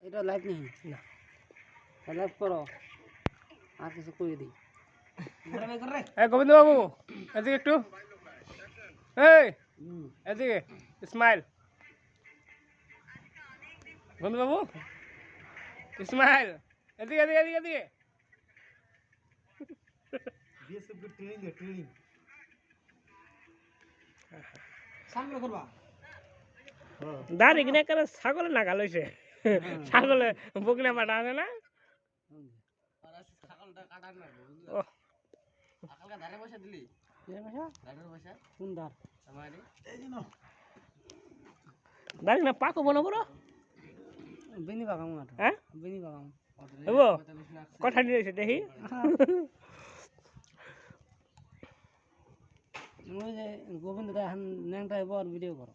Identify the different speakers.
Speaker 1: এটা লাইভ নেই
Speaker 2: না
Speaker 1: লাইভ করো আর কিছু করে দিই
Speaker 2: গোবিন্দ বাবু এদিকে একটু এই এদিকে স্মাইল গোবিন্দ বাবু স্মাইল এদিকে এদিকে এদিকে এদিকে
Speaker 1: বিএসএফ কে ট্রেনিং সামনে করবা
Speaker 2: দাঁড়ি কিনে করে ছাগলে নাগাল হয়েছে ছাগলে বকনা পাটা আছে না
Speaker 1: ছাগলটা কাটার না
Speaker 2: ও
Speaker 1: ছাগলটা ধারে বসে দিলি ধারে বসে কোন ধার আমারে এই যে না
Speaker 2: দাঁড়ি না পাকো বলো বড়
Speaker 1: বেনি বাগাম না
Speaker 2: হ্যাঁ
Speaker 1: বেনি বাগাম
Speaker 2: দেবো কথা দিয়েছে দেখি
Speaker 1: ওই যে গোবিন্দ দা ন্যাংটা বড় ভিডিও করো